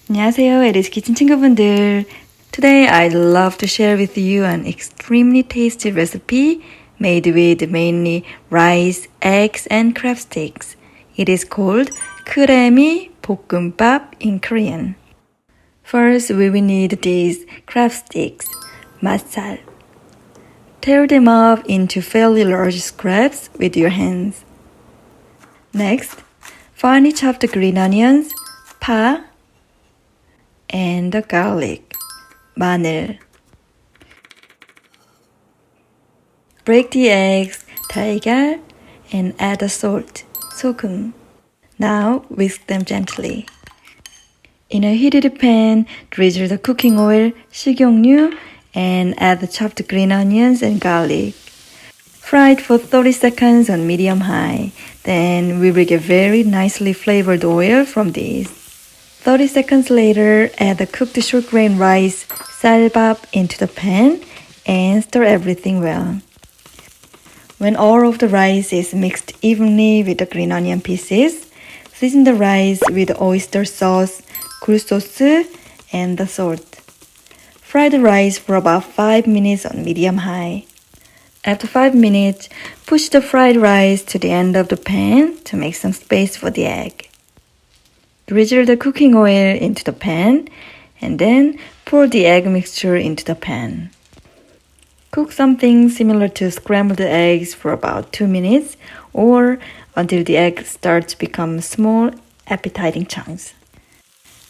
안녕하세요, 에리스 키친 친구분들. Today I'd love to share with you an extremely tasty recipe made with mainly rice, eggs, and crab sticks. It is called 크래미 볶음밥 in Korean. First, we will need these crab sticks, 맛살. Tear them up into fairly large scraps with your hands. Next, finely chop the green onions, 파, and the garlic, 마늘. Break the eggs, 달걀, and add the salt, 소금. Now whisk them gently. In a heated pan, drizzle the cooking oil, 식용유, and add the chopped green onions and garlic. Fry it for 30 seconds on medium-high. Then we will get very nicely flavored oil from this. 30 seconds later, add the cooked short grain rice, 쌀밥, into the pan and stir everything well. When all of the rice is mixed evenly with the green onion pieces, season the rice with oyster sauce, 굴소스, and the salt. Fry the rice for about 5 minutes on medium-high. After 5 minutes, push the fried rice to the end of the pan to make some space for the egg. Drizzle the cooking oil into the pan and then pour the egg mixture into the pan. Cook something similar to scrambled eggs for about 2 minutes or until the egg starts to become small, appetizing chunks.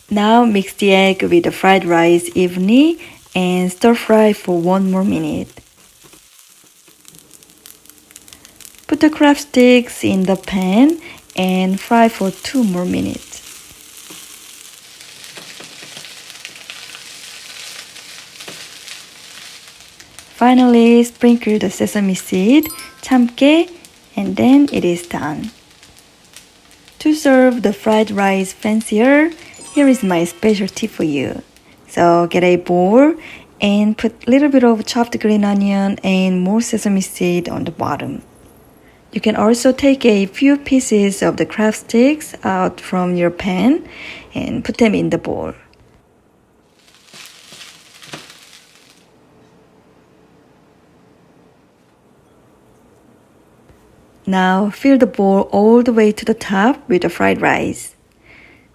Now mix the egg with the fried rice evenly and stir fry for 1 more minute. Put the crab sticks in the pan and fry for 2 more minutes. Finally, sprinkle the sesame seed, 참깨, and then it is done. To serve the fried rice fancier, here is my special tip for you. So get a bowl and put a little bit of chopped green onion and more sesame seed on the bottom. You can also take a few pieces of the crab sticks out from your pan and put them in the bowl. Now fill the bowl all the way to the top with the fried rice.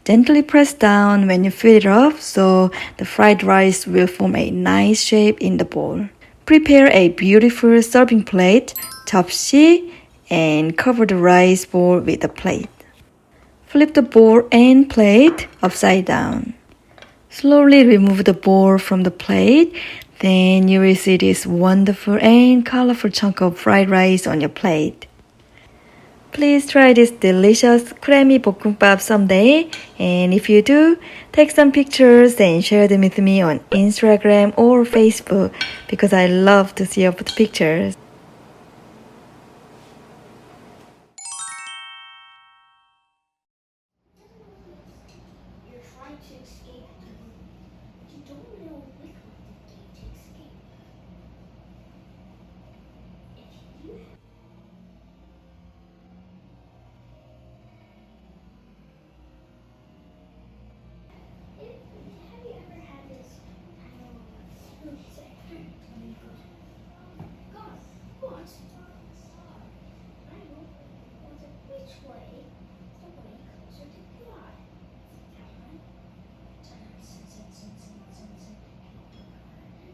Gently press down when you fill it up so the fried rice will form a nice shape in the bowl. Prepare a beautiful serving plate, 접시, and cover the rice bowl with a plate. Flip the bowl and plate upside down. Slowly remove the bowl from the plate, then you will see this wonderful and colorful chunk of fried rice on your plate. Please try this delicious 크래미 볶음밥 someday, and if you do, take some pictures and share them with me on Instagram or Facebook because I love to see your pictures. You're trying to escape, but you don't know which one to escape. If you have you ever had this smooth sector? God, what? I know. Which way? The way closer to God.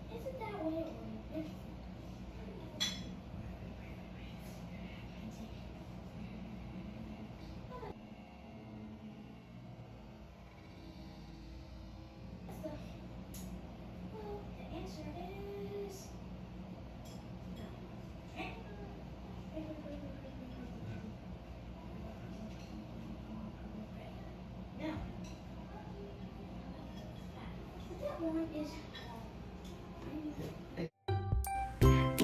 Isn't that way or well, the answer is no. That one is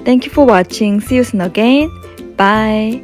Thank you for watching. See you soon again. Bye.